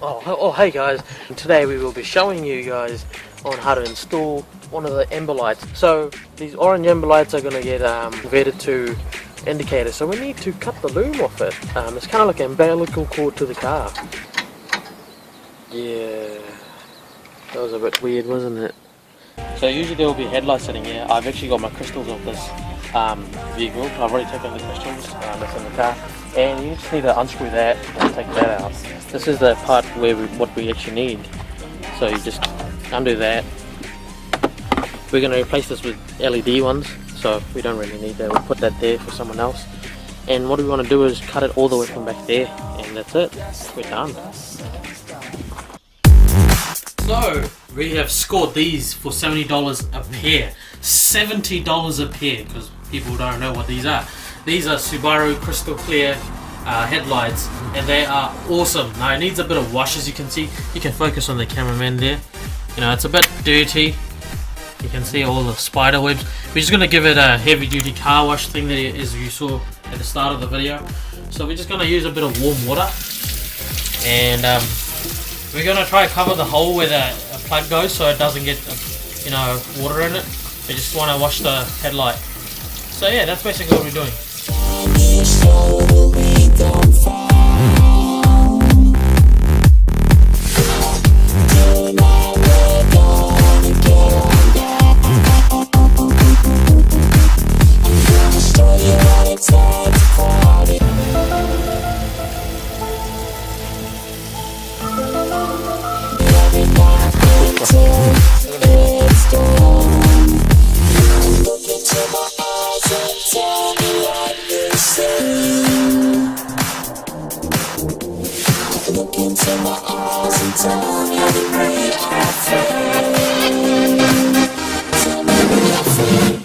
Oh, hey guys, today we will be showing you guys on how to install one of the amber lights. So these orange amber lights are going to get converted to indicators, so we need to cut the loom off it. It's kind of like an umbilical cord to the car. Yeah, that was a bit weird, wasn't it? So usually there will be headlights sitting here. I've actually got my crystals of this vehicle. I've already taken the crystals that's in the car, and you just need to unscrew that and take that out. This is the part where what we actually need. So you just undo that. We're going to replace this with LED ones, so we don't really need that. We'll put that there for someone else. And what we want to do is cut it all the way from back there, and that's it. We're done. So we have scored these for $70 a pair. $70 a pair, because people don't know what these are. These are Subaru crystal clear headlights, and they are awesome. Now it needs a bit of wash, as you can see. You can focus on the cameraman there. You know, it's a bit dirty. You can see all the spider webs. We're just going to give it a heavy duty car wash thing that as you saw at the start of the video. So we're just going to use a bit of warm water, and we're going to try to cover the hole where the plug goes so it doesn't get water in it. We just want to wash the headlight. So yeah, that's basically what we're doing.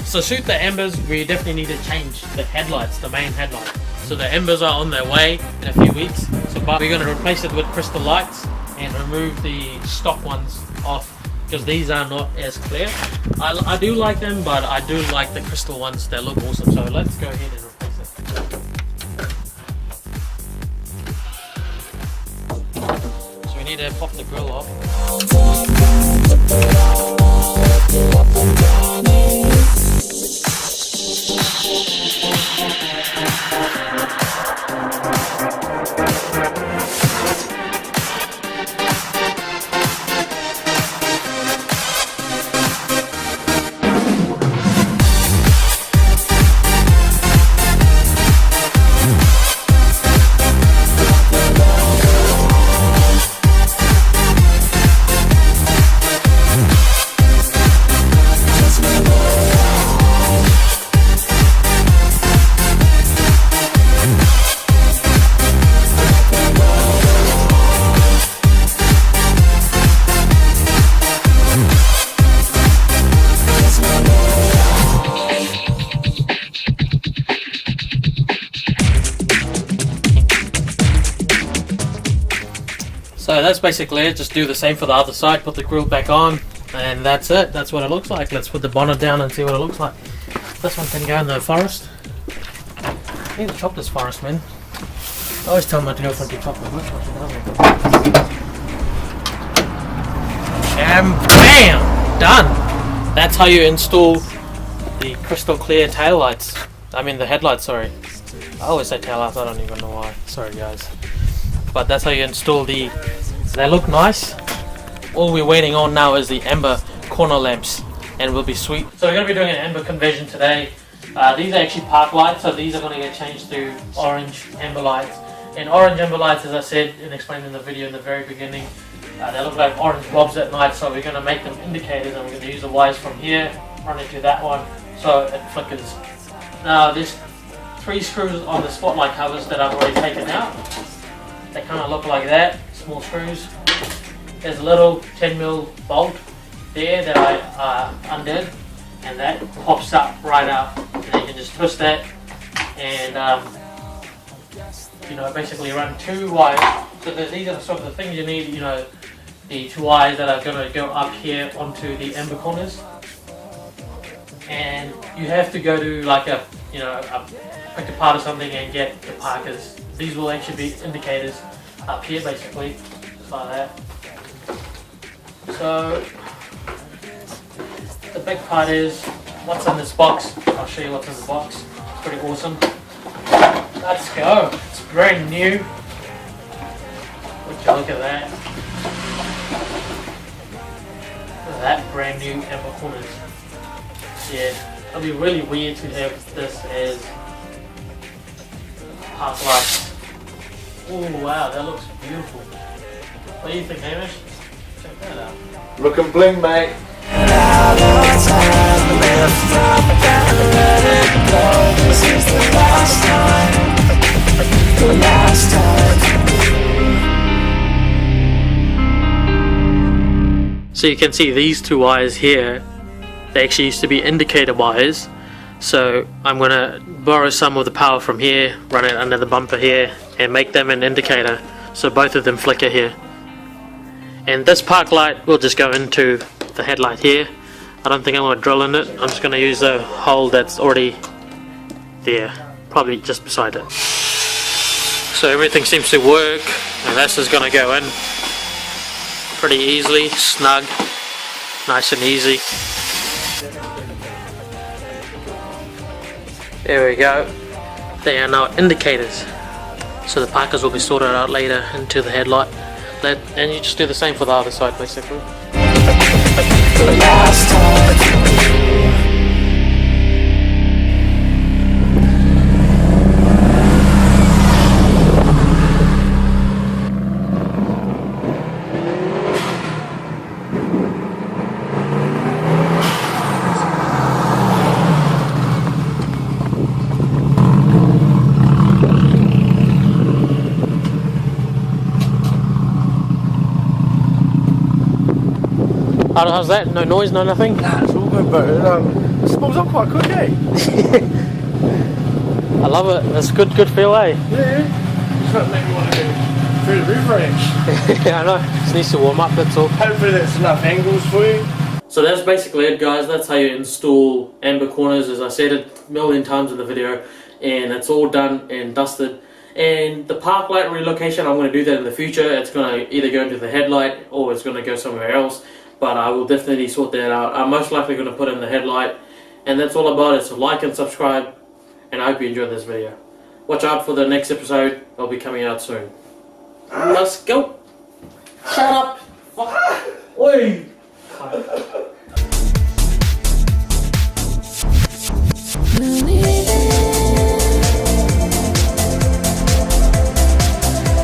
So shoot the embers, we definitely need to change the headlights, the main headlight. So the embers are on their way in a few weeks. So but we're going to replace it with crystal lights and remove the stock ones off, because these are not as clear. I do like them, but I do like the crystal ones. They look awesome. So let's go ahead and replace it. So we need to pop the grill off. So that's basically it. Just do the same for the other side, put the grill back on, and that's it. That's what it looks like. Let's put the bonnet down and see what it looks like. This one can go in the forest. I need to chop this forest, man. I always tell my girlfriend to chop the bush. And bam! Done! That's how you install the crystal clear tail lights. I mean the headlights, sorry. I always say tail lights, I don't even know why. Sorry guys. But that's how you install the... They look nice. All we're waiting on now is the amber corner lamps, and we'll be sweet. So we're going to be doing an amber conversion today. These are actually park lights, so these are going to get changed to orange amber lights. And orange amber lights, as I said and explained in the video in the very beginning, they look like orange blobs at night, so we're going to make them indicators, and we're going to use the wires from here, run into that one, so it flickers. Now there's 3 screws on the spotlight covers that I've already taken out. They kind of look like that, small screws. There's a little 10mm bolt there that I undid, and that pops up right out. And you can just twist that and basically run 2 wires. So these are sort of the things you need, the 2 wires that are going to go up here onto the amber corners. And you have to go to like a pick apart or something and get the parkers. These will actually be indicators up here basically. just like that. So the big part is what's in this box. I'll show you what's in the box. It's pretty awesome. Let's go. It's brand new. Would you look at that? Look at that, brand new amber corners. Yeah, it'll be really weird to have this as park lights. Oh wow, that looks beautiful. What do you think, Hamish? Check that out. Looking bling, mate. So you can see these two wires here, they actually used to be indicator wires. So I'm going to borrow some of the power from here, run it under the bumper here and make them an indicator so both of them flicker here. And this park light will just go into the headlight here. I don't think I'm going to drill in it, I'm just going to use a hole that's already there, probably just beside it. So everything seems to work and this is going to go in pretty easily, snug, nice and easy. There we go. They are now indicators. So the parkers will be sorted out later into the headlight. And you just do the same for the other side basically. How's that? No noise, no nothing? Nah, it's all good, but it spools up quite quick, eh? I love it. It's good feel, eh? Yeah. It's not make me want to go through the roof range. Yeah, I know. Just needs to warm up, that's all. Hopefully that's enough angles for you. So that's basically it, guys. That's how you install amber corners, as I said it a million times in the video. And it's all done and dusted. And the park light relocation, I'm going to do that in the future. It's going to either go into the headlight or it's going to go somewhere else. But I will definitely sort that out. I'm most likely going to put in the headlight. And that's all about it. So like and subscribe. And I hope you enjoyed this video. Watch out for the next episode. It'll be coming out soon. Let's go. Shut up.